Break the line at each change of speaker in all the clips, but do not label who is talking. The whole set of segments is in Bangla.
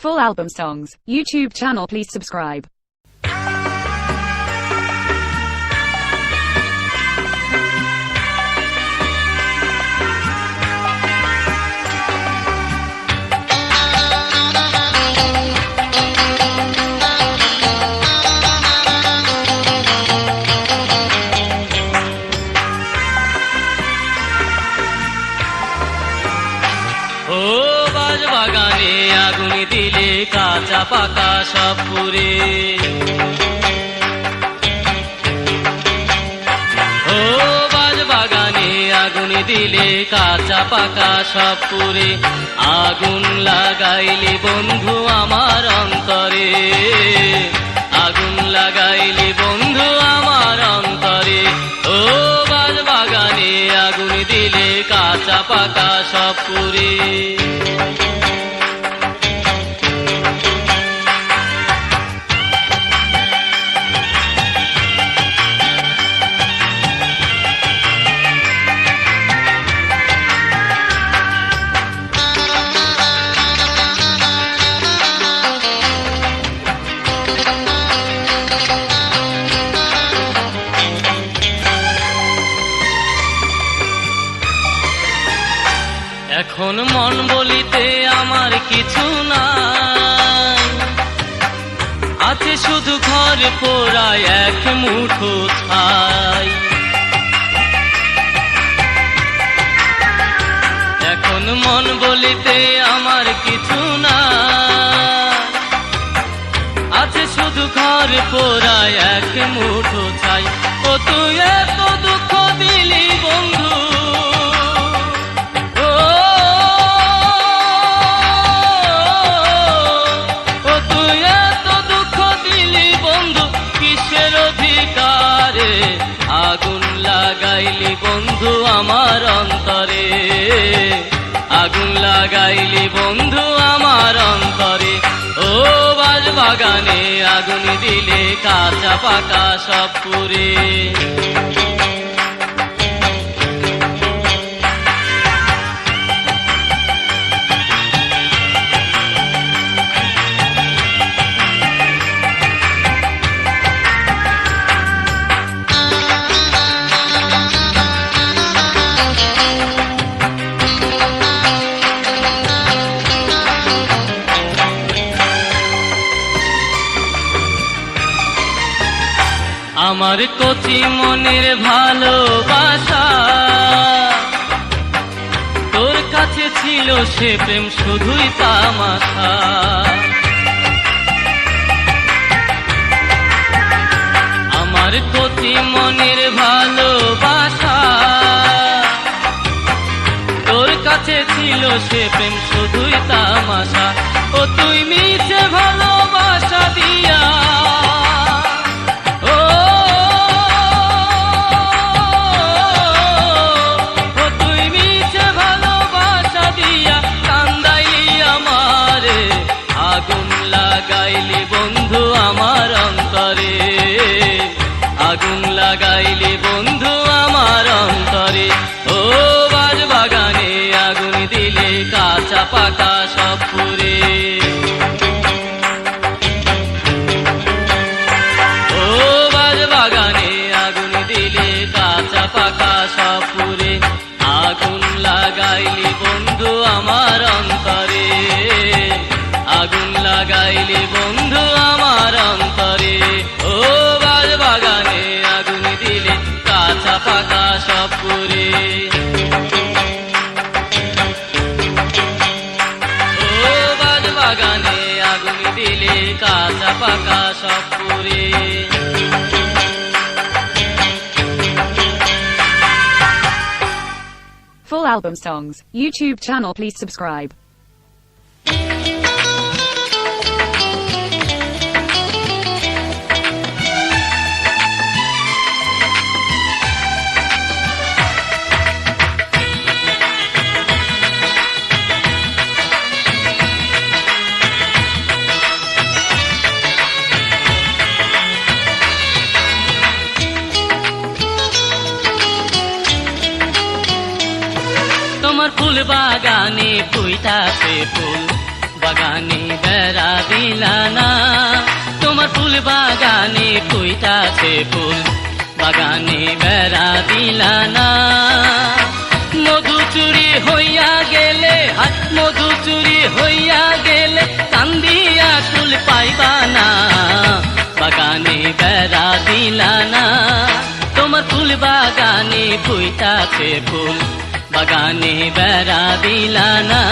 Full album songs, YouTube channel, please subscribe.
আগুন দিলে কাঁচা পাকা সব পুরে, ও বাজ বাগানে আগুন দিলে কাঁচা পাকা সব পুরে, আগুন লাগাইলি বন্ধু আমার অন্তরে, আগুন লাগাইলি বন্ধু আমার অন্তরে, ও বাজ বাগানে আগুন দিলে কাঁচা পাকা সব পুরে। এখন মন বলিতে আমার কিছু নাই, আছে শুধু ঘর পোড়ায় এক মুঠো ছাই। এখন মন বলিতে আমার কিছু নাই, আছে শুধু ঘর পোড়ায় এক মুঠো ছাই। ও তুই এত দুঃখ দিলি বন্ধু, আগুন লাগাইলি বন্ধু আমার অন্তরে, আগুন লাগাইলি বন্ধু আমার অন্তরে, ও বাজ বাগানে আগুন দিলে কাঁচা পাকা সব পুরে। আমার কচি মনের ভালোবাসা তোর কাছে ছিল সে প্রেম শুধুই তামাশা, আমার কচি মনের ভালোবাসা তোর কাছে ছিল সে প্রেম শুধুই তামাশা। ও তুই মিছে ভালোবাসা দিয়া, আগুন লাগাইলি বন্ধু আমার অন্তরে, আগুন লাগাইলি বন্ধু আমার অন্তরে, ও বাজ বাগানে আগুন দিলে কাঁচা পাকা সব পুরে, ও বাজ বাগানে আগুন দিলে কাঁচা পাকা সব পুরে, আগুন লাগাইলি বন্ধু আমার অন্তরে, আগুন লাগাইলি বন্ধু আমার অন্তরে, ও বাজ বাগানে আগুন দিলে কাঁচা পাকা সব পুরে, ও বাজ বাগানে আগুন দিলে কাঁচা পাকা সব পুরে।
Full album songs, YouTube channel, please subscribe.
তোমার ফুল বাগানে ফুইতাছে ফুল, বাগানে বেড়া দিলা না, তোমার ফুল বাগানে ফুইতাছে ফুল, বাগানে বেড়া দিলা না। মধু চুরি হইয়া গেলে, মধু চুরি হইয়া গেলে, কান্দিয়া কুল পাইবা না, বাগানে বেড়া দিলা না, তোমার ফুল বাগানে ফুইতাছে ফুল, বাগানে বেড়া দিলা না।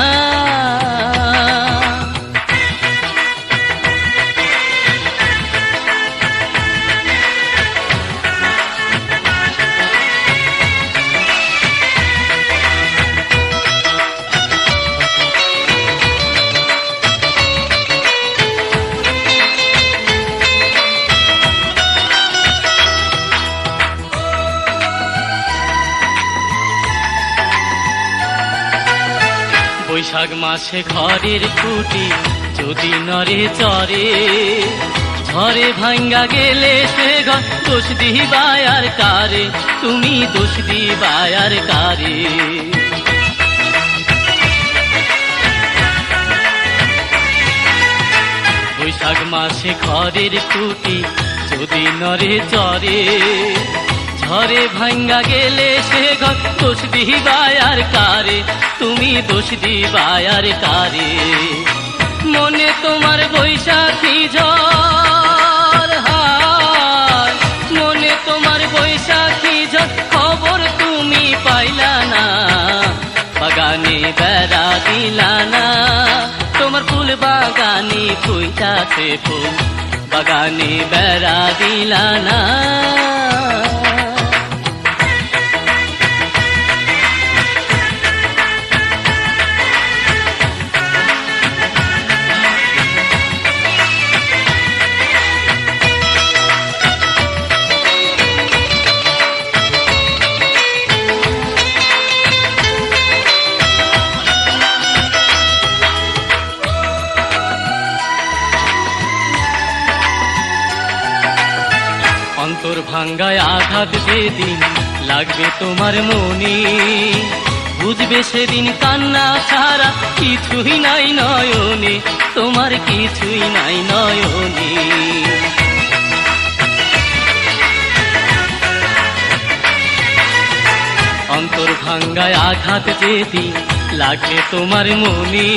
বৈশাখ মাসে ঘরের খুঁটি যদি নড়ে চরে, ঝড়ে ভাঙ্গা গেলে সে ঘর দোষ দিবাই আর কারে, তুমি দোষ দিবাই আর কারে। বৈশাখ মাসে ঘরের খুঁটি যদি নড়ে চরে, ঝড়ে ভাঙ্গা গেলে সে ঘর দোষ দিবাই আর কারে, তুমি দোষ দিবাই আর কারে। মনে তোমার বৈশাখী ঝড়, হায় মনে তোমার বৈশাখী ঝড়, খবর তুমি পাইলা না, বাগানে বেড়া দিলা না, তোমার ফুল বাগানে ফুইতাছে ফুল, বাগানে বেড়া দিলা না। অন্তর ভাঙ্গায় আঘাত যেদিন লাগবে তোমার মনে, বুঝবে সেদিন কান্না ছাড়া কিছুই নাই নয়নে, তোমার কিছুই নাই নয়নে। অন্তর ভাঙ্গায় আঘাত যেদিন লাগবে তোমার মনে,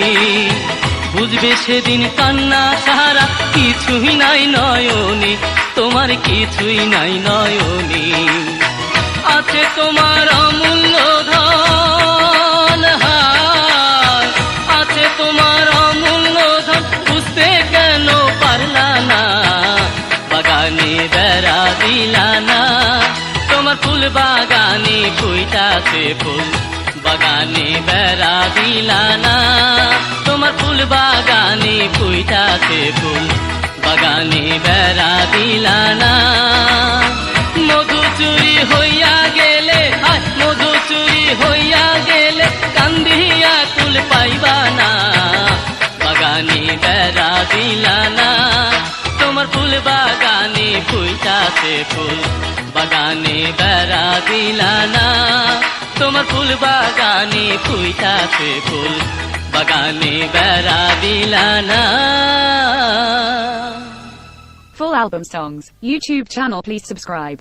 বুঝবে সেদিন কান্না ছাড়া কিছুই নাই নয়নে, তোমার কিছুই নাই নয়নে। আছে তোমার অমূল্য ধন, হায় আছে তোমার অমূল্য ধন, বুঝতে কেন পারলা না, বাগানে বেড়া দিলা না, তোমার ফুল বাগানে ফুইতাছে ফুল, বাগানে বেড়া দিলা না, তোমার ফুল বাগানে ফুইতাছে ফুল, বাগানে বেড়া দিলা না। মধু চুরি হইয়া গেলে, মধু চুরি হইয়া গেলে, কান্দিয়া কুল পাইবা না, বাগানে বেড়া দিলা না, তোমার ফুল বাগানে ফুইতাছে ফুল, বাগানে বেড়া দিলা না, তোমার ফুল বাগানে ফুইতাছে ফুল, বাগানে বেড়া দিলা না।
Full album songs, YouTube channel please subscribe.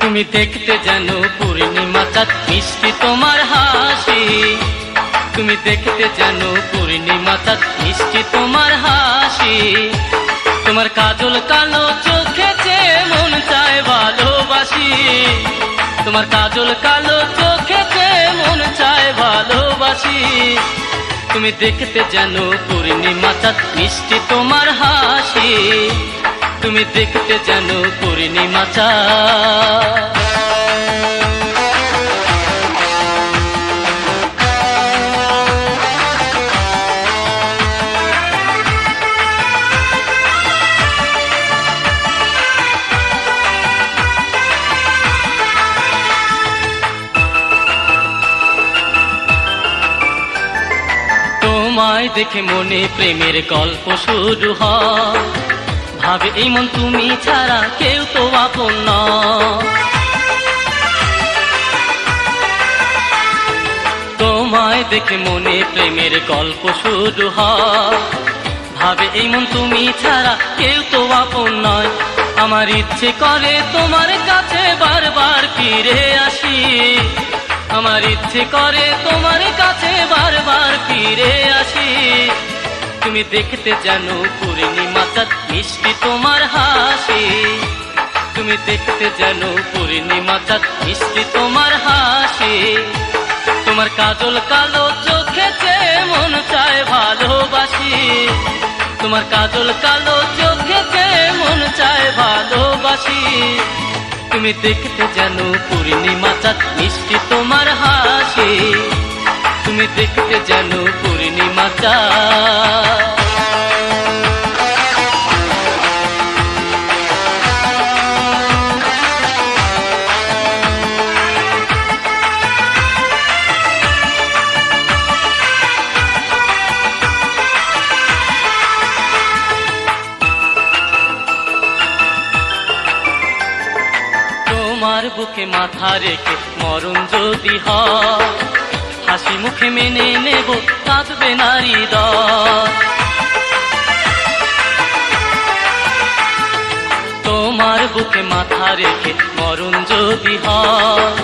তুমি দেখতে যেন পূর্ণিমা চাঁদ, মিষ্টি তোমার হাসি, তুমি দেখতে যেন পূর্ণিমা চাঁদ, মিষ্টি তোমার হাসি, তোমার কাজল কালো চোখেতে মন চায় ভালোবাসি, তোমার কাজল কালো চোখেতে মন চায় ভালোবাসি, তুমি দেখতে যেন পূর্ণিমা চাঁদ, মিষ্টি তোমার হাসি, তুমি দেখতে যেন পূর্ণিমা চাঁদ। তোমায় দেখে মনে প্রেমের গল্প শুরু হয়, ভাবে এই মন তুমি ছাড়া কেউ তো আপন নয়। তোমায় দেখে মনে প্রেমের গল্প শুরু হয়, ভাবে এই মন তুমি ছাড়া কেউ তো আপন নয়। আমার ইচ্ছে করে তোমার কাছে বারবার ফিরে আসি, আমার ইচ্ছে করে তোমার কাছে বারবার ফিরে আসি। তুমি দেখতে জানো পূর্ণিমা চাঁদ মিষ্টি তোমার হাসি, তুমি দেখতে জানো পূর্ণিমা চাঁদ মিষ্টি তোমার হাসি। তোমার কাজল কালো চোখেতে মন চায় ভালোবাসি, তোমার কাজল কালো চোখেতে মন চায় ভালোবাসি। তুমি দেখতে জানো পূর্ণিমা চাঁদ মিষ্টি তোমার হাসি, তুমি দেখতে জানো পূর্ণিমা চাঁদ। তোমার বুকে মাথা রেখে মরণ যদি হয়, হাসি মুখে মেনে নেব কাঁদবে না হৃদয়। তোমার বুকে মাথা রেখে মরণ যদি হয়,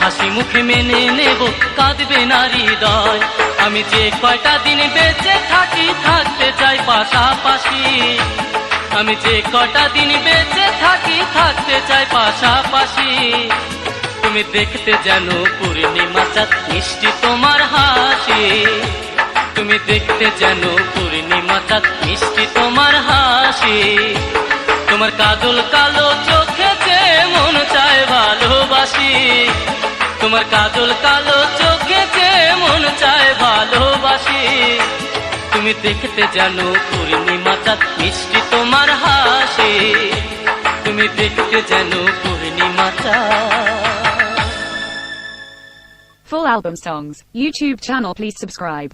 হাসি মুখে মেনে নেব কাঁদবে না হৃদয়। আমি যে কয়টা দিন বেঁচে থাকি থাকতে চাই পাশাপাশি, আমি যে কটা দিন বেঁচে থাকি থাকতে চাই পাশাপাশি। তুমি দেখতে জানো পূর্ণিমা চাঁদ মিষ্টি তোমার হাসি, তুমি দেখতে জানো পূর্ণিমা চাঁদ মিষ্টি তোমার হাসি। তোমার কাজল কালো চোখেতে মন চায় ভালোবাসি, তোমার কাজল কালো চোখেতে মন চায় ভালোবাসি। তুমি দেখতে জানো পূর্ণিমা চাঁদ মিষ্টি তোমার হাসি, তুমি দেখতে জানো পূর্ণিমা চাঁদ।
Full album songs, YouTube channel, please subscribe.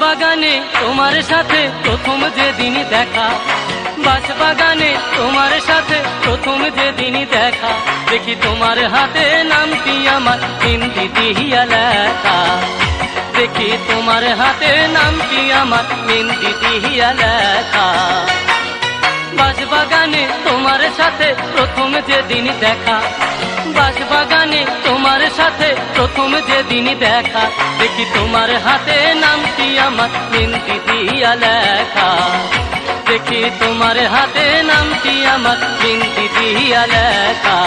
বাগানে তোমার সাথে প্রথম যেদিন দেখা, বাগানে তোমার সাথে প্রথম যেদিন দেখা, দেখি তোমার হাতে নামটি আমার হিন্দি দিয়া লেখা, দেখি তোমার হাতে নামটি আমার হিন্দি দিয়া লেখা। বাগানে তোমার সাথে প্রথম যেদিন দেখা, বাগানে তোমার সাথে প্রথম যেদিন দেখা, দেখি তোমার হাতে নামটি আমার হিন্দি দিয়া লেখা, দেখি তোমার হাতে নামটি আমার হিন্দি দিয়া লেখা।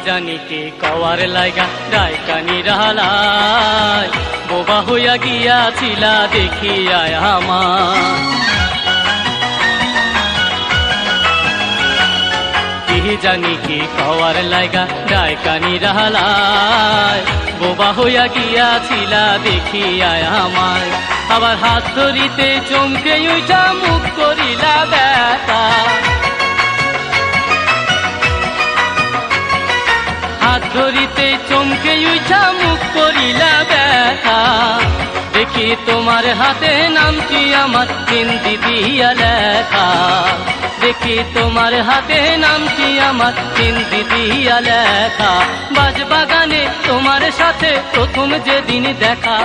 জানি কে কওয়ার লাইগা ডাইকানি রাহালাই, বোবা হইয়া গিয়াছিলা দেখিয়া আমার। কি জানি কে কওয়ার লাইগা ডাইকানি রাহালাই, বোবা হইয়া গিয়াছিলা দেখিয়া আমার। আবার হাত ধরিতে চমকে উঠা মুখ করিলা ব্যথা, হাত ধরিতে চমকে উঠা মুখ করিলা ব্যথা, দেখি তোমার হাতে নামটি আমার হিন্দি দিয়া লেখা, দেখি তোমার হাতে নামটি আমার হিন্দি দিয়া লেখা। বাগানে তোমার সাথে প্রথম যেদিন দেখা,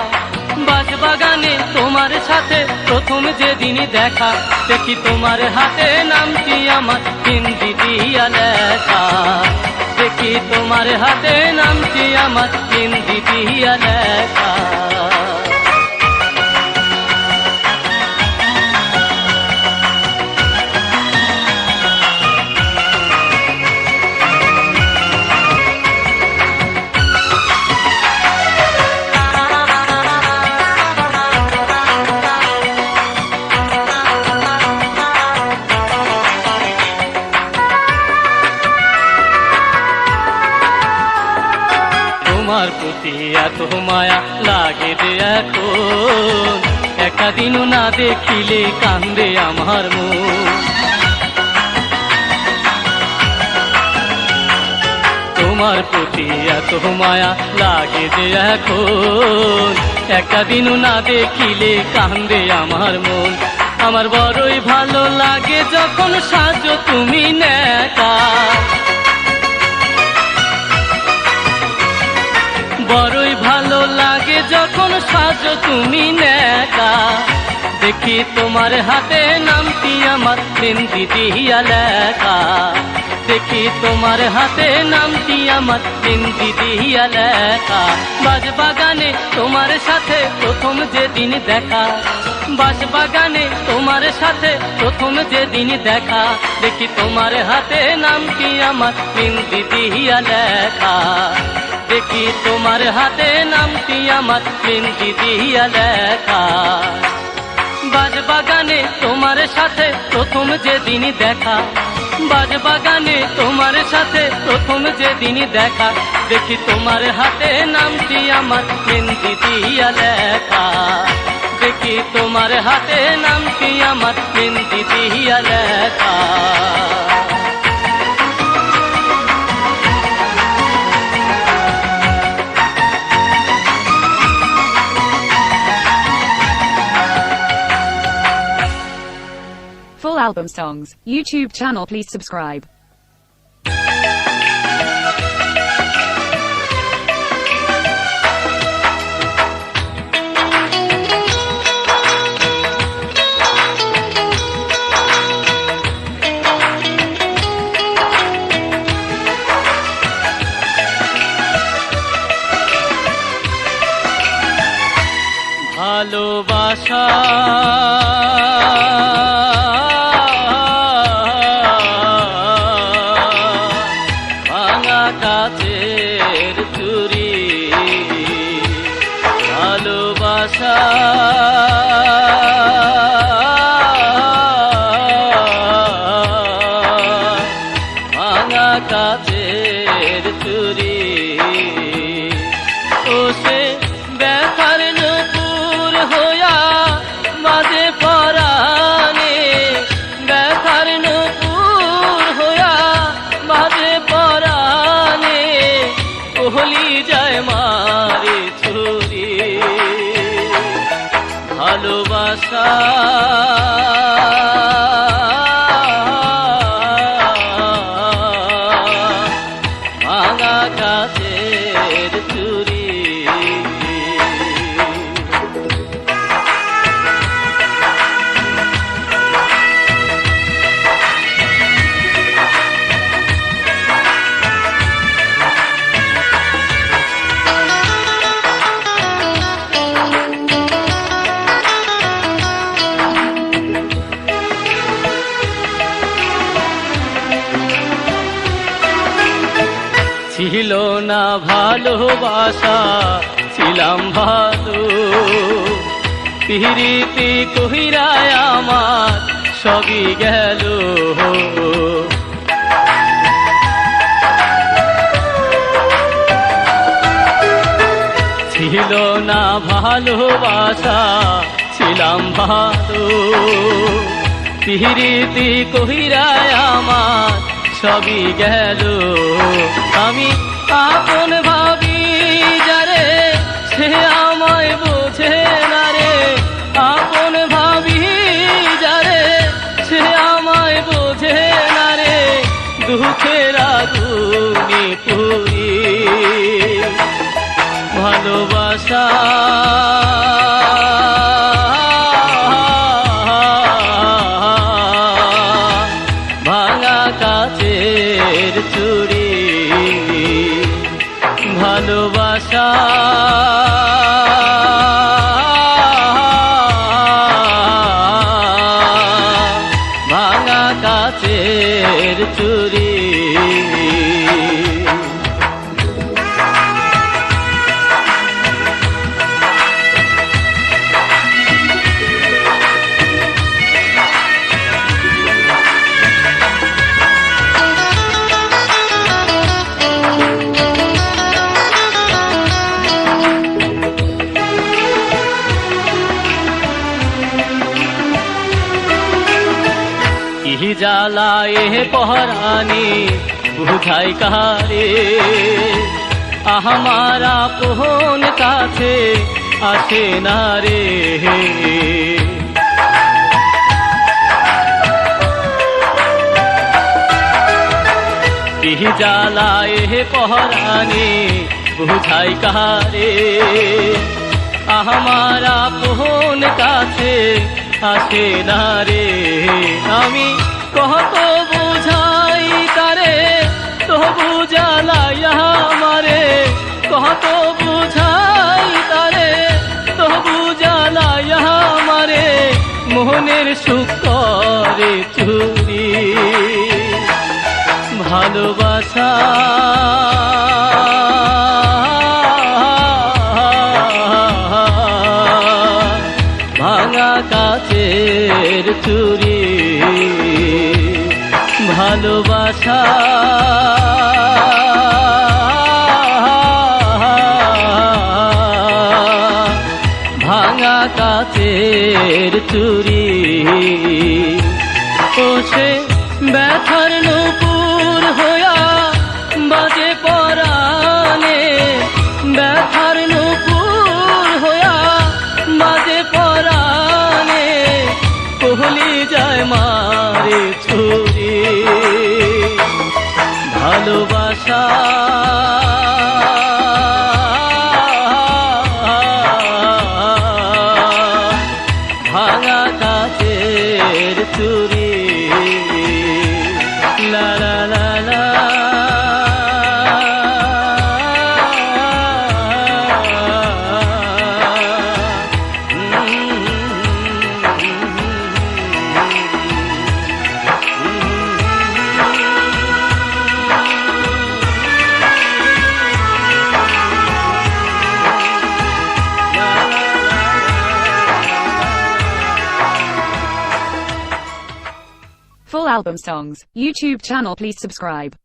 বাগানে তোমার তোমার সাথে প্রথম যেদিন দেখা, দেখি তোমার হাতে নামটি আমার হিন্দি দিয়া লেখা, দেখি তোমার হাতে নামটি আমার হিন্দি দিয়া লেখা। তোমার প্রতি এত মায়া লাগে যে এখন, একটা দিনও না দেখিলে কান্দে আমার মন। তোমার প্রতি এত মায়া লাগে যে এখন, একটা দিনও না দেখিলে কান্দে আমার মন। আমার বড়ই ভালো লাগে যখন সাজো তুমি নেতা, বড়ই ভালো লাগে যখন সাজো তুমি নেতা, দেখি তোমার হাতে নামটি আমার হিন্দি দিয়া লেখা, দেখি তোমার হাতে নামটি আমার হিন্দি দিয়া লেখা। বাগানে তোমার সাথে প্রথম যেদিন দেখা, বাগানে তোমার সাথে প্রথম যেদিন দেখা, দেখি তোমার হাতে নামটি আমার হিন্দি দিয়া লেখা, দেখি তোমার হাতে নামটি আমার হিন্দি দিয়া লেখা। বাগানে তোমার সাথে প্রথম যেদিন দেখা, বাগানে তোমার সাথে প্রথম যেদিন দেখা, দেখি তোমার হাতে নামটি আমার হিন্দি দিয়া লেখা, দেখি তোমার হাতে নামটি আমার হিন্দি দিয়া লেখা।
Full album songs, YouTube channel, please subscribe.
ভালোবাসা ভাঙা কাচের চুরি, ভালোবাসা ভাঙা কাচের চুরি, ও সে ব্যথার নূপুর হইয়া বাজে পরাণে, ব্যথার নূপুর হইয়া বাজে পরাণে, কোহলি যায় মারে ছুরি। ভালোবাসা ভাঙা কাচের চুরি। ছিল না ভালোবাসা, ছিলাম ভালো, পিরিতি কহিরায় আমার সবই গেল। ছিল না ভালোবাসা, ছিলাম ভালো, পিরিতি কহিরায় আমার সবই গেল। আমি আপন ভাবি যারে, সে আমায় বোঝে না রে, আপন ভাবি যারে, সে আমায় বোঝে না রে, দুঃখের আগুনে পুরি। ভালোবাসা জ্বালায় পহরানি বুঝাই কারে আমার আপন কাছে আসে না রে জ্বালায় পহরানি বুঝাই কারে আমার আপন কাছে আসে না রে আমি কত বুঝাই তারে তবু জ্বালাই আমারে কত বুঝাই তারে তবু জ্বালাই আমারে মোহনের সুখ করে চুরি ভালোবাসা ভাঙা কাচের চুরি ভালোবাসা ভাঙা কাচের চুরি ও সে ব্যথার নূপুর হইয়া বাজে পরাণে ব্যথার নূপুর হইয়া বাজে পরাণে কোহলি যায় মারে ছুরি ভালোবাসা ভাঙা কাচের চুরি লা লা লা লা
Full album songs, YouTube channel, please subscribe.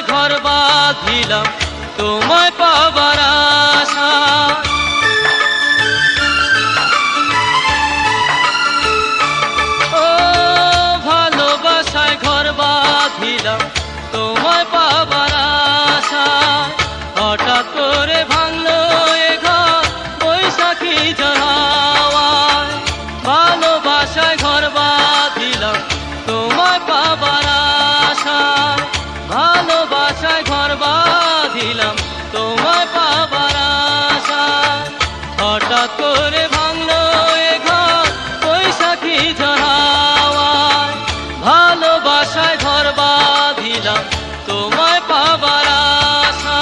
ঘর বাঁধিলাম তোমায় পাবার আশা ও ভালোবাসায় ঘর বাঁধিলাম তোমায় পাবার আশা হঠাৎ করে ভাঙলো এ ঘর বৈশাখী ঝড় ভালোবাসায় ঘর বাঁধিলাম তোমায় পাবার আশা ভালোবাসায় ঘর বাঁধিলাম তোমায় পাবার আশা হঠাৎ করে ভাঙলো এ ঘর বৈশাখী ঝড় ভালোবাসায় ঘর বাঁধিলাম তোমায় পাবার আশা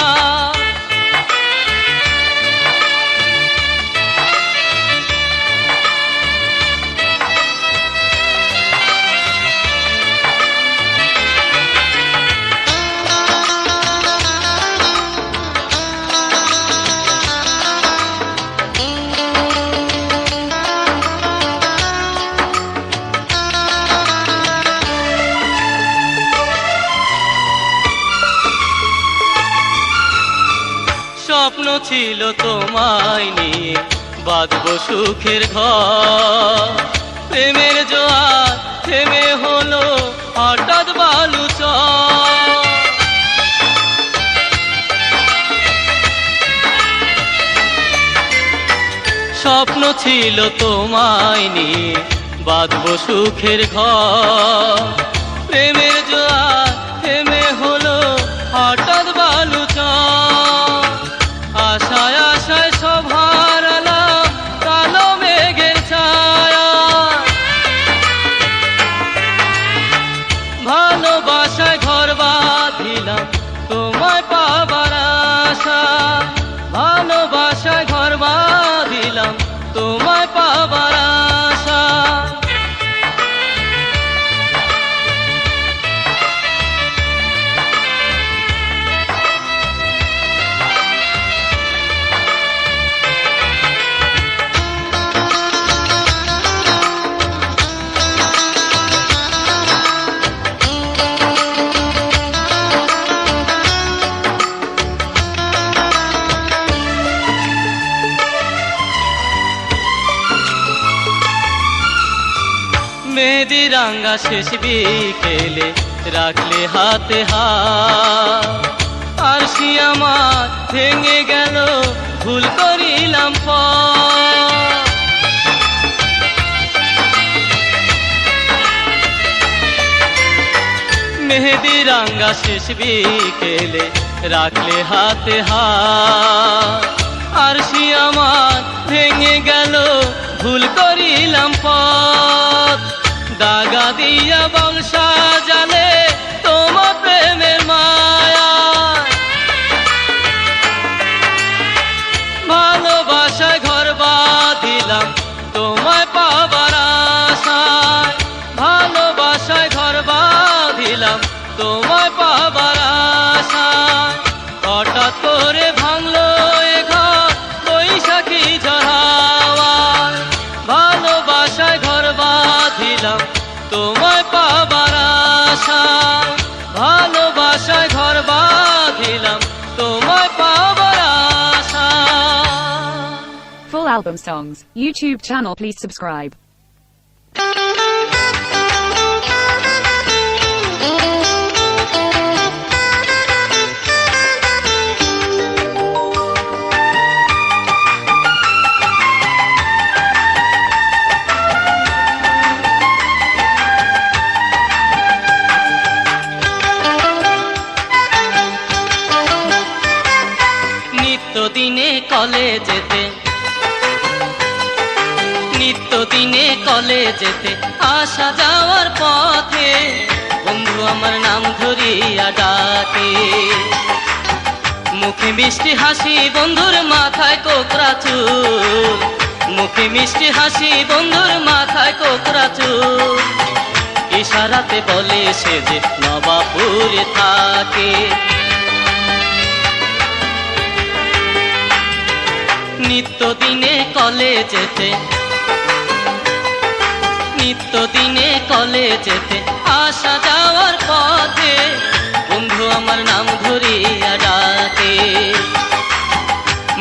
স্বপ্ন ছিল তোমায় নিয়ে বাঁধবো সুখের ঘর প্রেমের জোয়ার থেমে হলো হঠাৎ বালু চর স্বপ্ন ছিল তোমায় নিয়ে বাঁধবো সুখের ঘর প্রেমের জোয়ার থেমে হলো হঠাৎ বালু চর আশায় আশায় সব হারালাম কালো মেঘের ছায়া ভালোবাসায় ঘর বাঁধিলাম তোমায় পাবার আশা ভালোবাসায় ঘর বাঁধিলাম তোমায় পাবার আশা
মেহেদি রাঙ্গা শেষ বিকেলে রাখলে হাতে হাত, আর সে আমার ভেঙে গেল ভুল করিলাম পথ। মেহেদি রাঙ্গা শেষ বিকেলে রাখলে হাতে হাত, আর সে আমার ভেঙে গেল ভুল করিলাম পথ। দাগা দিয়া বংশা জালে তোমার প্রেমের মায়া, ভালোবাসায় ঘর বাঁধিলাম তোমায় পাবার আশায়, ভালোবাসায় ঘর বাঁধিলাম তোমায় পাবার আশায়। হঠাৎ করে ভাঙলো এ ঘর বৈশাখী ঝড়াওয়ায়, ভালোবাসায় ঘর বাঁধিলাম তোমায় পাবার আশায়, ভালোবাসায় ঘর বাঁধিলাম তোমায় পাবার আশায়।
Full album songs, YouTube channel, please subscribe.
নিত্যদিনে কলেজেতে, নিত্যদিনে কলেজেতে আসা যাওয়ার পথে বন্ধু আমার নাম ধরিয়া ডাকে। মুখে মিষ্টি হাসি বন্ধুর মাথায় কোকড়া চুল, মুখে মিষ্টি হাসি বন্ধুর মাথায় কোকড়া চুল। ইশারাতে বলে সে যে নবাবপুরে থাকে। নিত্যদিনে কলেজেতে, নিত্যদিনে কলেজেতে আসা যাওয়ার পথে বন্ধু আমার নাম ধরিয়া ডাকে।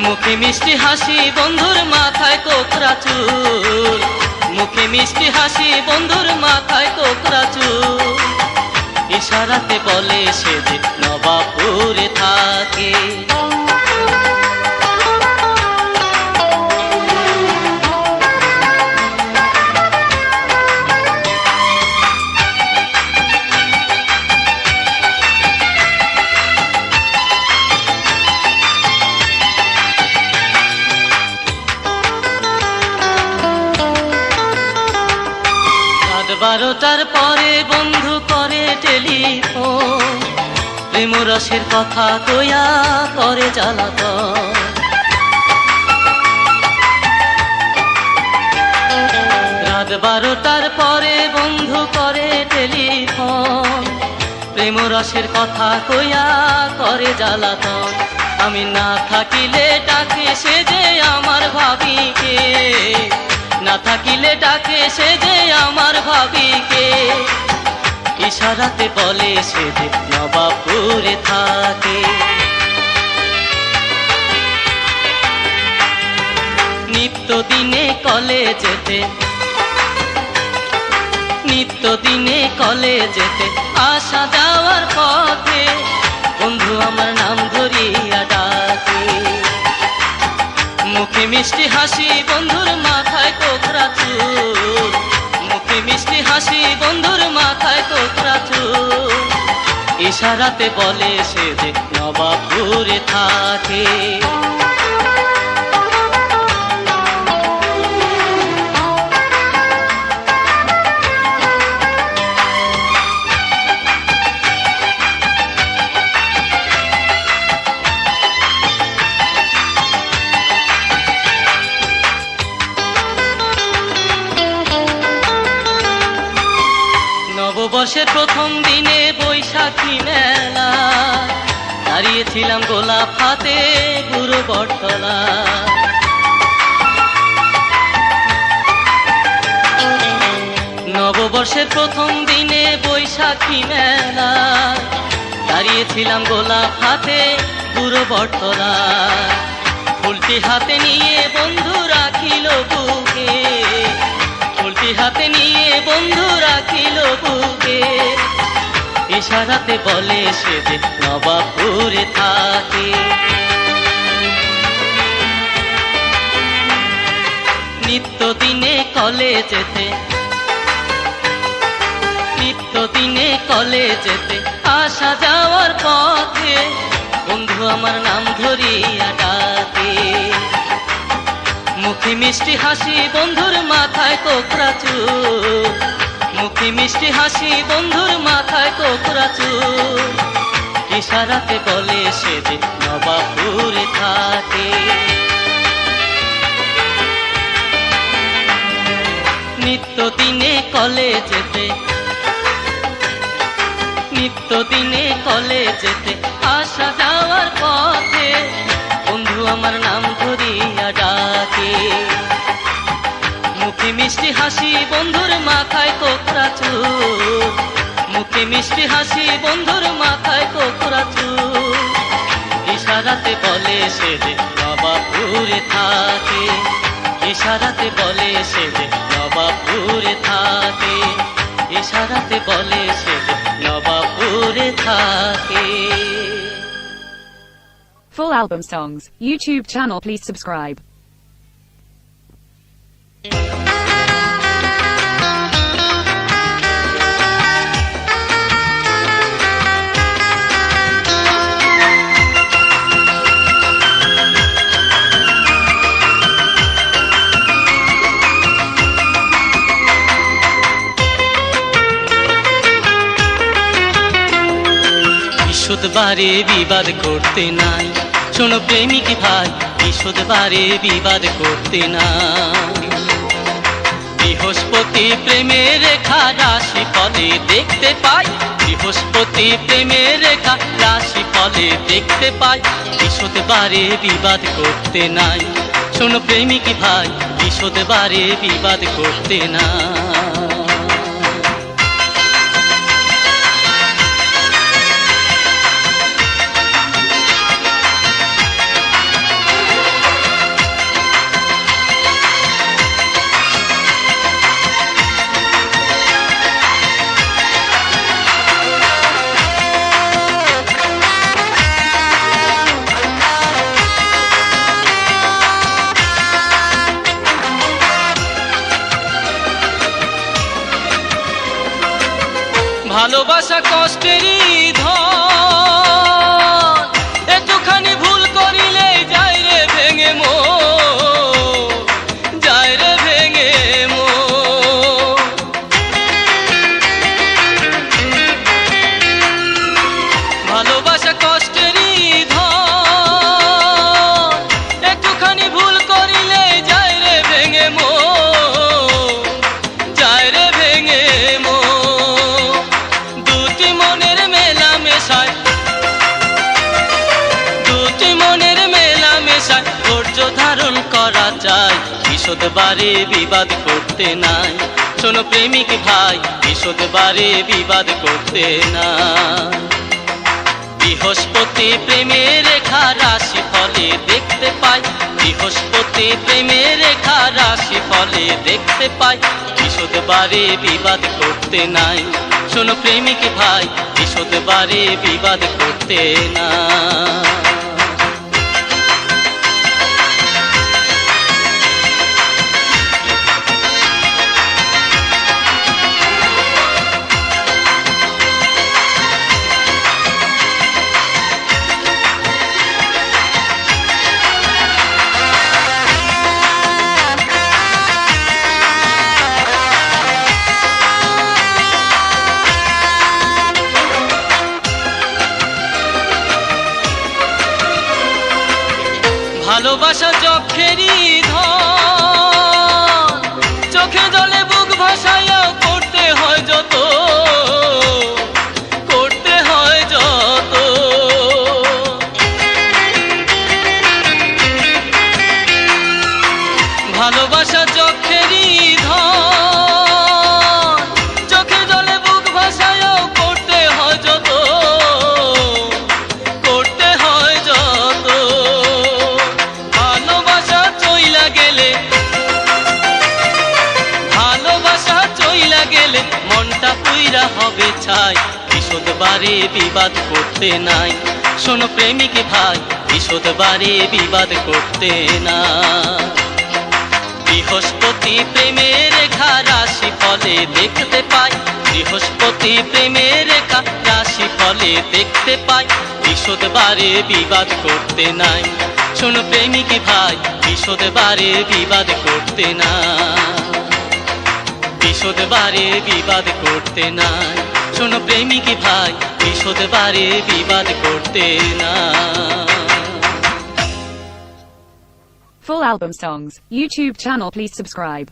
মুখে মিষ্টি হাসি বন্ধুর মাথায় কোকড়া চুল, মুখে মিষ্টি হাসি বন্ধুর মাথায় কোকড়া চুল। ইশারাতে বলে সে যে নবাবপুরে থাকে। বারোটার পরে বন্ধু করে টেলিফোন, প্রেমরসের কথা কইয়া করে জ্বালাতন। রাত 12টার পরে বন্ধু করে টেলিফোন, প্রেমরসের কথা কইয়া করে জ্বালাতন। আমি না থাকিলে ডাকে সে যে আমার ভাবিকে, না থাকিলে ডাকে সে যে আমার ভাবিকে। ইশারাতে বলে সে যে নবাবপুরে থাকে। নিত্যদিনে কলেজেতে, নিত্যদিনে কলেজেতে আসা যাওয়ার পথে বন্ধু আমার নাম ধরিয়া ডাকে। মুখে মিষ্টি হাসি বন্ধুর মাথায় কোকড়া চুল, মুখে মিষ্টি হাসি বন্ধুর মাথায় কোকড়া চুল। ইশারাতে বলে সে যে নবাবপুরে থাকে। নববর্ষের প্রথম দিনে বৈশাখী মেলা, দাঁড়িয়েছিলাম গোলাপ হাতে বুড়ো বটতলা। নববর্ষের প্রথম দিনে বৈশাখী মেলা, দাঁড়িয়েছিলাম গোলাপ হাতে বুড়ো বটতলা। ফুলটি হাতে নিয়ে বন্ধু রাখিল বুকে, ফুলটি মিষ্টি হাতে নিয়ে বন্ধু রাখিল বুকে, ইশারাতে বলে সে যে নবাবপুরে থাকে। নিত্যদিনে কলেজেতে, নিত্যদিনে কলেজেতে আসা যাওয়ার পথে বন্ধু আমার নাম ধরিয়া ডাকে। মুখে মিষ্টি হাসি বন্ধুর মাথায় কোকড়া চুল, মুখে মিষ্টি হাসি বন্ধুর মাথায় কোকড়া চুল, ইশারাতে বলে সে যে নবাবপুরে থাকে। নিত্যদিনে কলেজেতে, নিত্যদিনে কলেজেতে আসা যাওয়ার পথে বন্ধু আমার নাম ধরিয়া ডাকে। মুখে মিষ্টি হাসি বন্ধুর মাথায় কোকড়া চুল, মুখে মিষ্টি হাসি বন্ধুর মাথায় কোকড়া চুল, ইশারাতে বলে সে যে নবাবপুরে থাকে। ইশারাতে বলে সে যে নবাবপুরে থাকে, ইশারাতে বলে সে যে নবাবপুরে থাকে।
Full album songs, YouTube channel please subscribe.
বিশদবারে বিবাদ করতে নাই, শোনো প্রেমিক ভাই, বিশদবারে বিবাদ করতে নাই। বৃহস্পতি প্রেমের রেখা রাশি ফলে দেখতে পাই, বৃহস্পতি প্রেমের রেখা রাশি ফলে দেখতে পাই। বিশদবারে বিবাদ করতে নাই, শোনো প্রেমিক ভাই, বিশদবারে বিবাদ করতে নাই। ভালোবাসা কষ্টেরই ধন, একটুখানি ভুল করিলে যায় রে ভেঙে মন, যায় রে ভেঙে মন। ভালোবাসা কষ্টেরই ধন, একটুখানি ভুল করিলে যায় রে ভেঙে মন, যায় রে ভেঙে মন। দুটি মনের মেলা মেশায় ধৈর্য ধারণ করা যায়, বিশদবারে বিবাদ করতে নাই, শোনো প্রেমিক ভাই, বিশদবারে বিবাদ করতে নাই। বৃহস্পতি প্রেমের রেখা রাশি ফলে দেখতে পাই, বৃহস্পতি প্রেমের রেখা রাশি ফলে দেখতে পাই। বিশদবারে বিবাদ করতে নাই, শোনো প্রেমিক ভাই, বিশদবারে বিবাদ করতে নাই। ভালোবাসা চোখেরই ধন, চোখে জলে বুক ভাসাইয়াও করতে হয় যত, করতে হয় যত। ভালোবাসা চোখেরই ধন, চোখে জলে বুক ভাসাইয়াও করতে হয় যত, করতে হয় যত। ভালোবাসা চইলা গেলে, ভালোবাসা পুইরা হবে ছাই, বিশদ বারে বিবাদ করতে নাই। শোনো প্রেমিক ভাই, বিশদ বারে বিবাদ করতে না। বৃহস্পতি প্রেমের রেখা রাশি ফলে দেখতে পাই, বৃহস্পতি প্রেমের রেখা রাশি ফলে দেখতে পাই, বিশদ বারে বিবাদ করতে নাই। শোনো প্রেমিক ভাই, বিশদ বারে বিবাদ করতে না, বিশদ বারে বিবাদ করতে নাই। শোনো প্রেমিক ভাই, বিশদ বারে বিবাদ করতে না।
Full album songs, YouTube channel, please subscribe.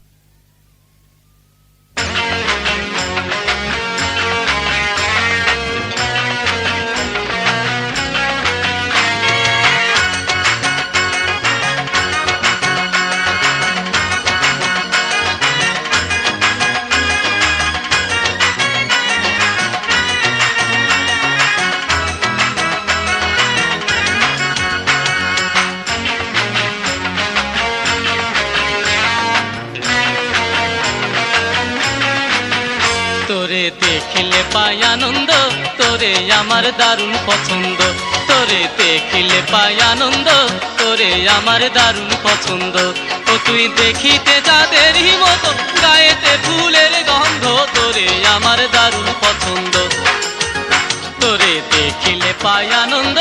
তোরে দেখিলে পাই আনন্দ, তোরে আমার দারুণ পছন্দ। তোরে দেখিলে পাই আনন্দ, তোরে আমার দারুণ পছন্দ। ও তুই দেখিতে যাদেরই মতো, গায়েতে ফুলের গন্ধ, তোরে আমার দারুণ পছন্দ। তোরে দেখিলে পাই আনন্দ,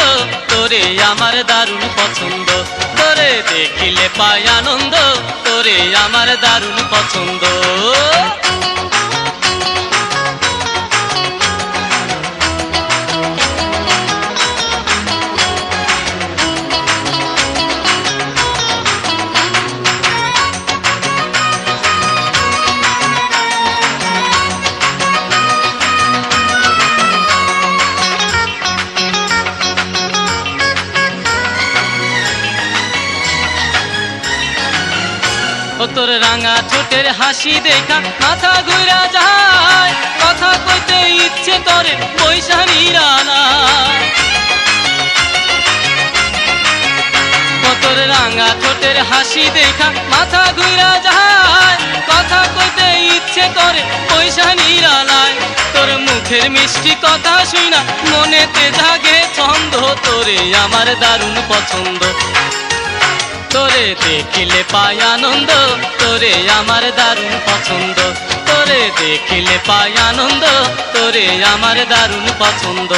তোরে আমার দারুণ পছন্দ। তোরে দেখিলে পাই আনন্দ, তোরে আমার দারুণ পছন্দ। ও তোর রাঙা ঠোঁটের হাসি দেখা মাথা ঘুরা যায়, কথা কইতে ইচ্ছে করে বৈশাখীরা না। ও তোর রাঙা ঠোঁটের হাসি দেখা মাথা ঘুরা যায়, কথা কইতে ইচ্ছে করে বৈশাখীরা নাই। তোর মুখের মিষ্টি কথা শুনা মনেতে জাগে ছন্দ, তোরে আমার দারুণ পছন্দ। তোরে দেখিলে পাই আনন্দ, তোরে আমার দারুণ পছন্দ। তোরে দেখিলে পাই আনন্দ, তোরে আমার দারুণ পছন্দ।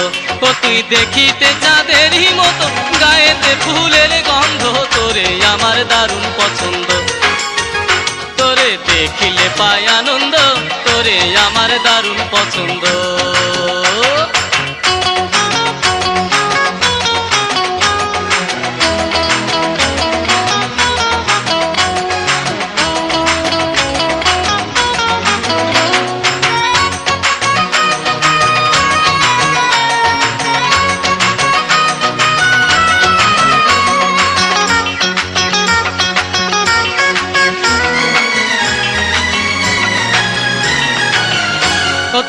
ও তুই দেখিতে চাঁদেরই মতো, গায়েতে ফুলের গন্ধ, তোরে আমার দারুণ পছন্দ। তোরে দেখিলে পাই আনন্দ, তোরে আমার দারুণ পছন্দ।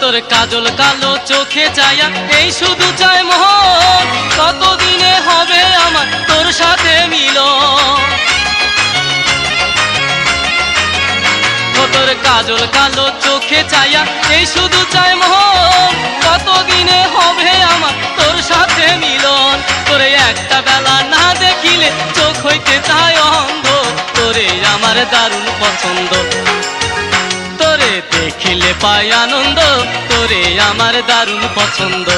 তোর কাজল কালো চোখে চায়া এই শুধু চায় মোহন, কতদিনে হবে আমার তোর সাথে মিলন। তোর কাজল কালো চোখে চায়া এই শুধু চায় মোহন, কতদিনে হবে আমার তোর সাথে মিলন। তোরে একটা বেলা না দেখিলে চোখ হইতে চায় অন্ধ, তোরে আমার দারুণ পছন্দ। তোরে দেখিলে পাই আনন্দ, তোরে আমার দারুণ পছন্দ।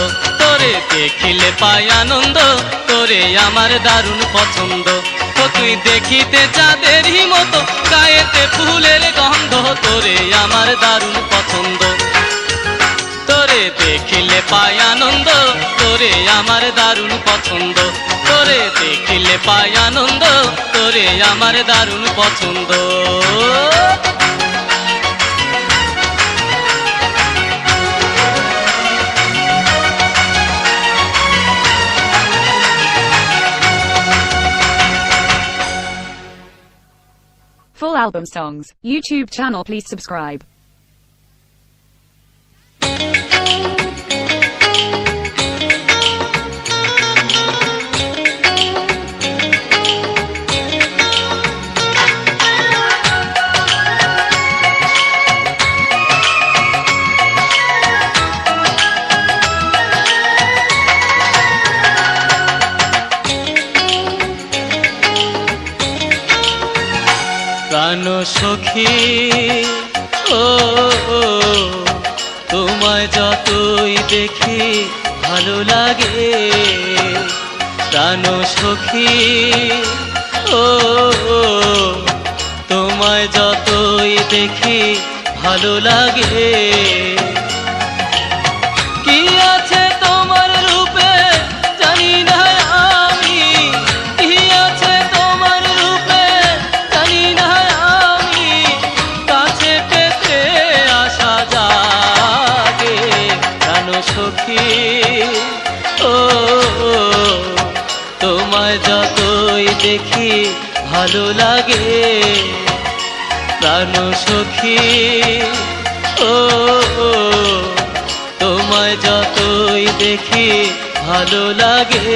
তোরে দেখিলে পাই আনন্দ, তোরে আমার দারুণ পছন্দ। ও তুই দেখিতে চাঁদেরই মতো, গায়েতে ফুলের গন্ধ, তোরে আমার দারুণ পছন্দ। তোরে দেখিলে পাই আনন্দ, তোরে আমার দারুণ পছন্দ। তোরে দেখিলে পাই আনন্দ, তোরে আমার দারুণ পছন্দ।
Full album songs, YouTube channel, please subscribe.
প্রাণ সখী ও ও, তোমায় যতই দেখি ভালো লাগে প্রাণ সখী ও ও, তোমায় যতই দেখি ভালো লাগে কি আছে তোমার রূপে জানি না আমি কি আছে তোমার রূপে জানি না আমি কাছে পেতে আসা জাগে প্রাণ সখী ও ও, তোমায় যতই দেখি ভালো লাগে প্রাণ সখী ও ও, তোমায় যতই দেখি ভালো লাগে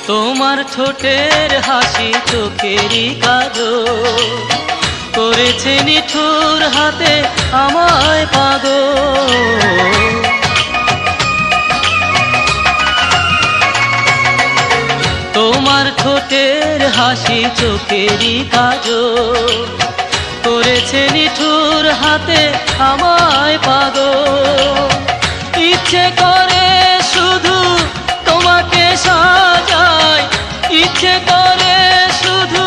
তোমার ঠোঁটের হাসি চোখেরই কাজল করেছে নিঠুর হাতে আমায় পাগল তোমার ঠোঁটের হাসি চোখেরই কাজল করেছে নিঠুর হাতে আমায় পাগল ইচ্ছে করে শুধু তোমাকে সাজাই ইচ্ছে করে শুধু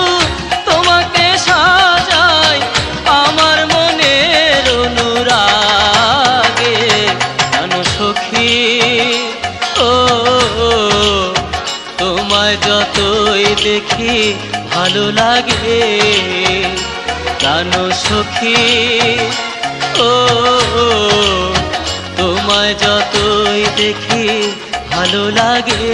তোমাকে সাজাই আমার মনের অনুরাগে প্রাণ সখী ও ও, তোমায় যতই দেখি ভালো লাগে প্রাণ সখী ও ও, তোমায় যতই দেখি ভালো লাগে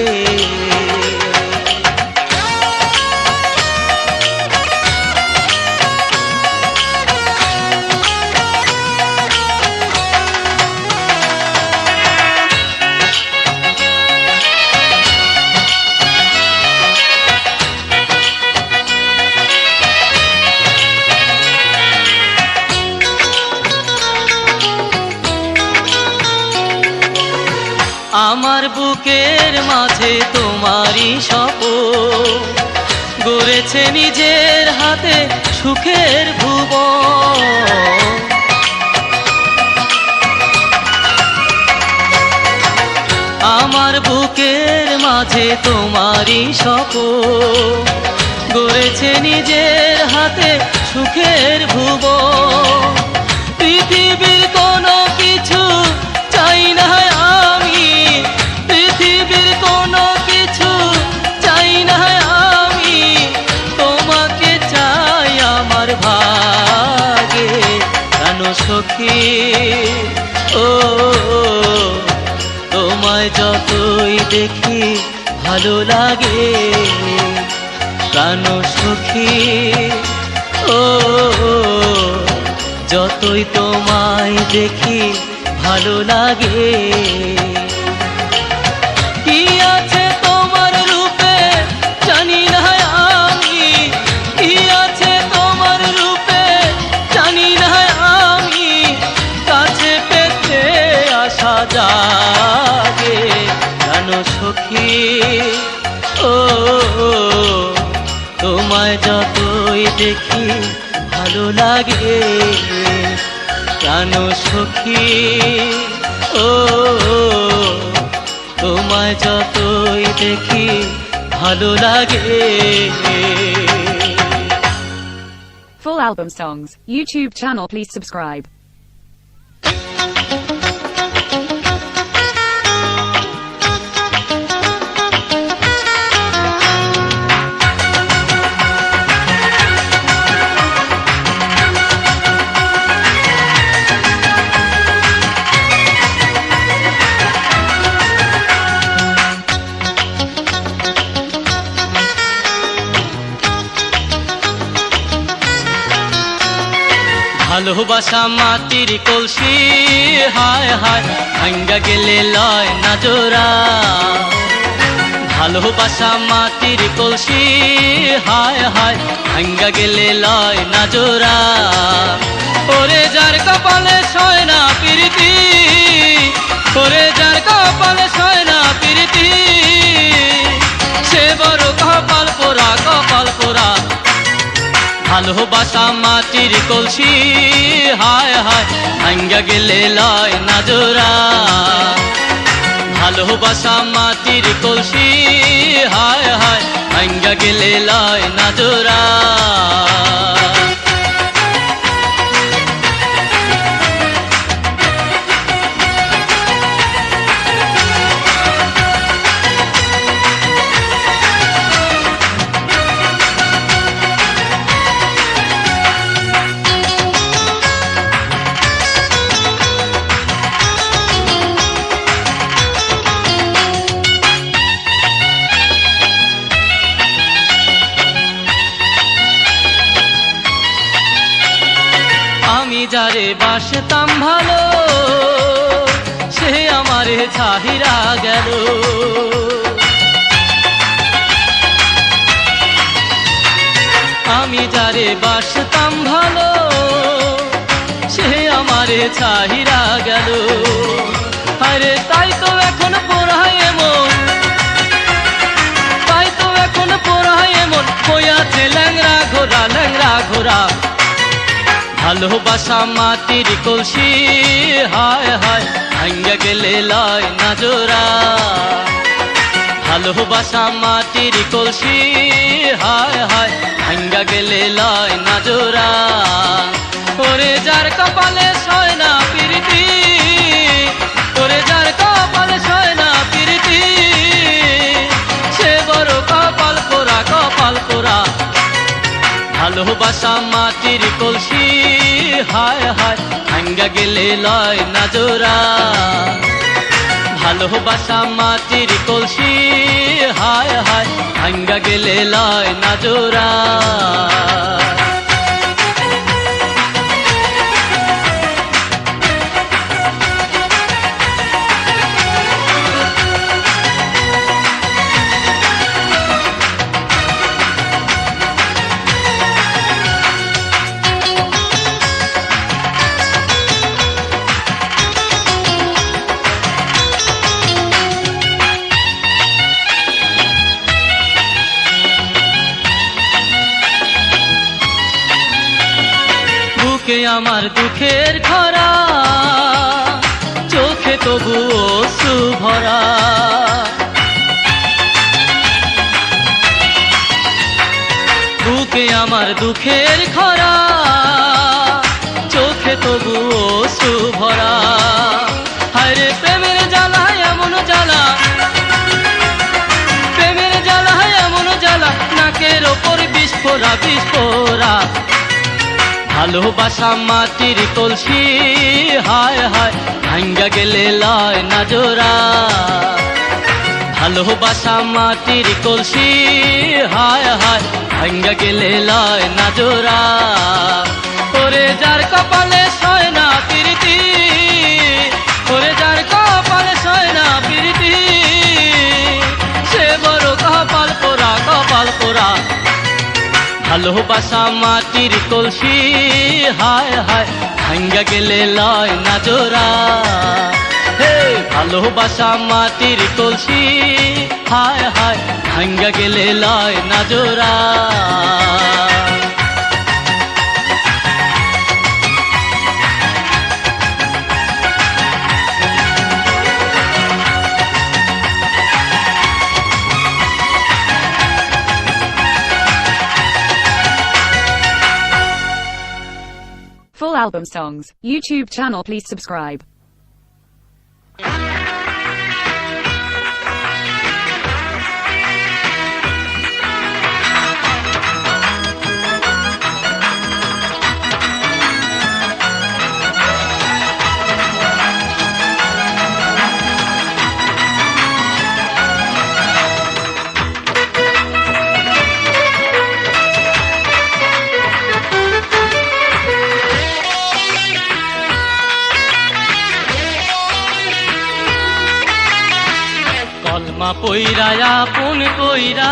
আমার বুকের মাঝে তোমারই স্বপন গড়েছে নিজের হাতে সুখের ভুবন আমার বুকের মাঝে তোমারই স্বপন গড়েছে নিজের হাতে সুখের ভুবন পৃথিবীর কোনো কিছু চাই না আমি পৃথিবীর কোনো কিছু চাই না আমি তোমাকে চাই আমার ভাগে প্রাণ সখী ও ও, তোমায় যতই দেখি ভালো লাগে প্রাণ সখী ও ও, যতই তোমায় দেখি ভালো লাগে কি আছে তোমার রূপে জানি না আমি কি আছে তোমার রূপে জানি না আমি কাছে পেতে আসা জাগে প্রাণ সখী ও ও, তোমায় যতই দেখি ভালো লাগে প্রাণ সখী ও ও, তোমায় যতই দেখি ভালো লাগে
Full album songs, YouTube channel please subscribe.
ভালোবাসা মাটির কলসি হায় হায় ভাঙ্গা গেলে লয় না জোড়া ভালোবাসা মাটির কলসি হায় হায় ভাঙ্গা গেলে লয় না জোড়া ওরে যার কপালে সয় না প্রীতি ওরে যার কপালে সয় না প্রীতি সে বড় কপাল পোড়া কপাল পোড়া ভালোবাসা মাটির কলসি হায় হায় ভাঙ্গা গেলে লয় না জোড়া ভালোবাসা মাটির কলসি হায় হায় ভাঙ্গা গেলে লয় না জোড়া আমি যারে বাসতাম ভালো সে আমারে ছাহিরা গেল আমি যারে বাসতাম ভালো সে আমারে ছাহিরা গেল আরে তাই তো এখন পোড়ায় এমন তাই তো এখন পোড়ায় এমন বইয়াছে ল্যাংরা ঘোরা ল্যাংরা ঘোরা ভালোবাসা মাটির কলসি হায় হায় ভাঙ্গা গেলে লয় না জোড়া ভালোবাসা মাটির কলসি হায় হায় ভাঙ্গা গেলে লয় না জোড়া ওরে যার কপালে সয় না প্রীতি ওরে যার কপালে সয় না প্রীতি সে বড় কপাল পোড়া কপাল পোড়া ভালোবাসা মাটির কলসি হায় হায় ভাঙ্গা গেলে লয় না জোড়া ভালোবাসা মাটির কলসি হায় হায় ভাঙ্গা গেলে লয় না জোড়া বুকে আমার দুঃখের খরা চোখে তবু অশ্রু ভরা বুকে আমার দুঃখের খরা চোখে তবু অশ্রু ভরা হায়রে প্রেমের জ্বালা এমন জ্বালা প্রেমের জ্বালা এমন জ্বালা নাকের ওপর বিস্ফোরা বিস্ফোরা ভালোবাসা মাটির কলসি হায় হায় ভাঙ্গা গেলে লয় না জোড়া ভালোবাসা মাটির কলসি হায় হায় ভাঙ্গা গেলে লয় না জোড়া ওরে যার কপালে সয় না প্রীতি ওরে যার কপালে সয় না প্রীতি সে বড় কপাল পোড়া কপাল পোড়া ভালোবাসা মাটির কলসি হায় হায় ভাঙ্গা গেলে লয় না জোড়া হে ভালোবাসা মাটির কলসি হায় হায় ভাঙ্গা গেলে লয় না জোড়া
Full album songs, YouTube channel, please subscribe.
পইরা আপন কইরা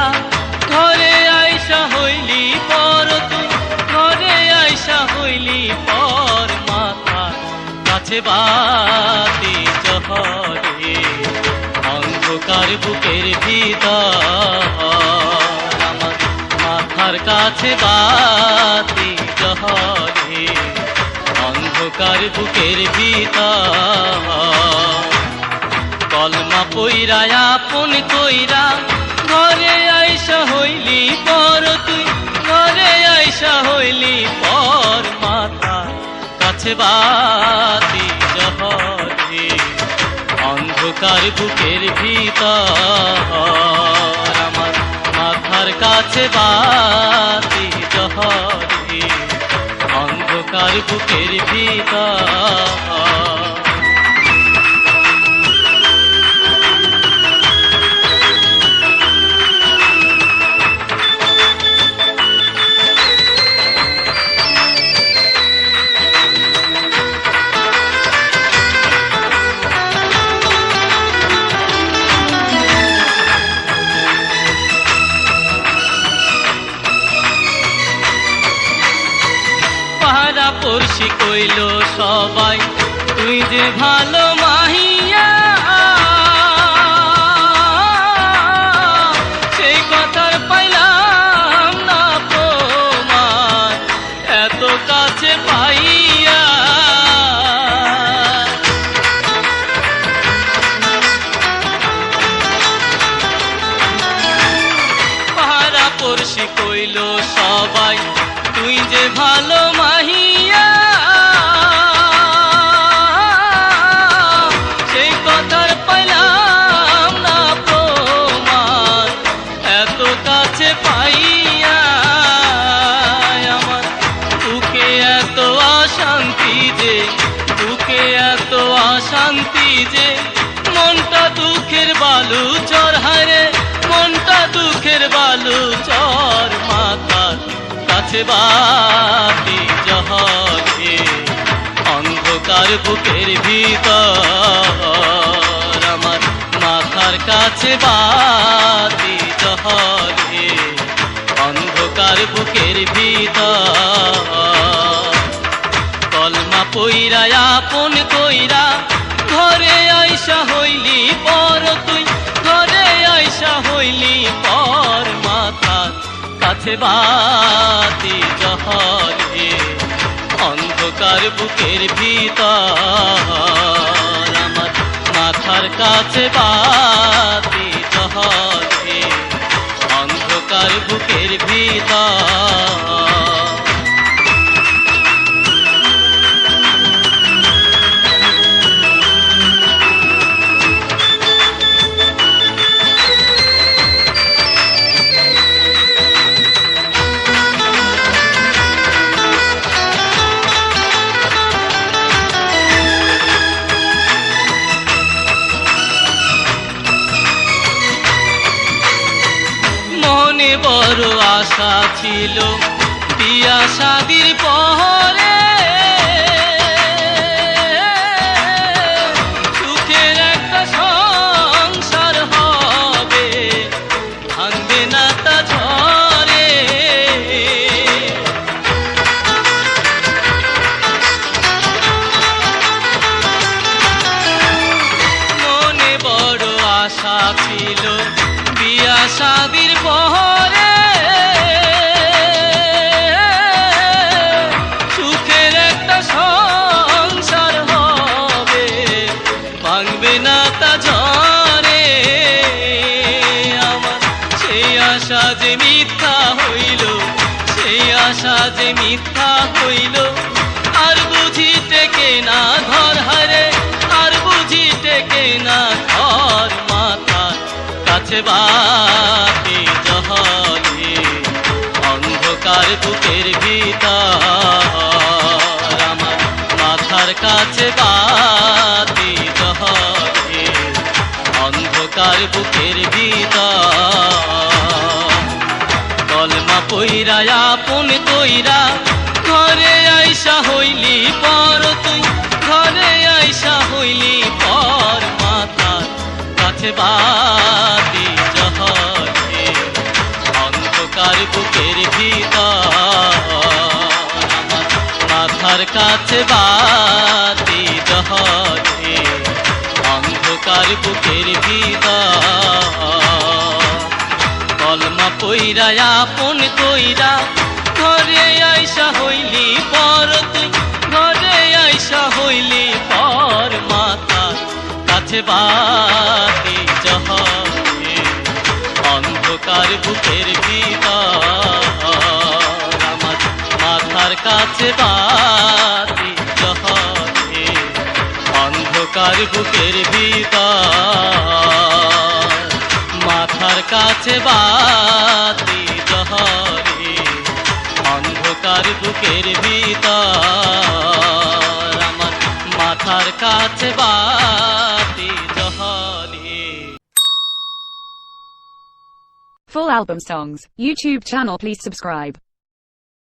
ঘরে আইসা হইলি পর তুই, ঘরে আইসা হইলি পর, মাথা কাছে বাতি জহরে অন্ধকার বুকের ভিতর, আমার মাথার কাছে বাতি জহরে অন্ধকার বুকের ভিতর। কলমা পইরা আপন কইরা ঘরে আইসা হইলি পর তুই, ঘরে আইসা হইলি পর, মাথা কাছে বাতি জহরে অন্ধকার বুকের ভিতর, আমার মাথার কাছে বাতি জহরে অন্ধকার বুকের ভিতর। পড়শি কইল সবাই তুই যে ভালো মাহিয়া, সেই কথার পাইলাম না প্রমাণ এত কাছে পাইয়া। পাহারা পড়শি কইল সবাই তুই যে ভালো মাহিয়া, সেই কথার পাইলাম না প্রমাণ এত কাছে পাইয়া। আমার বুকে এত অশান্তি যে, বুকে এত অশান্তি যে, মনটা দুঃখের বালু চর হারে, মনটা দুঃখের বালু চর, মাথার কাছে বাতি জহরে অন্ধকার বুকের ভিতর, আমার মাথার কাছে বাতি জহরে অন্ধকার বুকের ভিতর। কলমা পইরা আপন কইরা ঘরে আইসা হইলি পর তুই, ঘরে আইসা হইলি পর, মাথার কাছে বাতি জহরে অন্ধকার বুকের ভিতর, আমার মাথার কাছে বাতি জহরে অন্ধকার বুকের ভিতর। মনে বড় আশা ছিল বিয়া শাদির পরে, সুখের একটা সংসার হবে, ভাঙবে না তা ঝড়ে। মনে বড় আশা ছিল বিয়া শাদির পরে, সুখের একটা সংসার হবে, ভাঙবে না তা ঝড়ে। আমার সেই আশা যে মিথ্যা হইল, সেই আশা যে মিথ্যা হইল, আর বুঝি টেকে না ঘর হারে, আর বুঝি টেকে না ঘর, মাথার কাছে বাতি জহরে অন্ধকার বুকের ভিতর, আমার মাথার কাছে বাতি জহরে অন্ধকার বুকের ভিতর। কলমা পইরা আপন কইরা ঘরে আইসা হইলি পর তুই, ঘরে আইসা হইলি পর, মাথার কাছে বাতি কাছে বাতি জহরে অন্ধকার বুকের ভিতর কলমা পইরা আপন কইরা ঘরে আইসা হইলি পর তুই ঘরে আইসা হইলি পর মাথা কাছে বাতি জহরে অন্ধকার বুকের ভিতর আমার মাথার কাছে বাতি জহরে অন্ধকার বুকের ভিতর মাথার কাছে বাতি জহরে অন্ধকার বুকের ভিতর আমার মাথার কাছে বাতি জহরে
Full album songs. YouTube channel, please subscribe.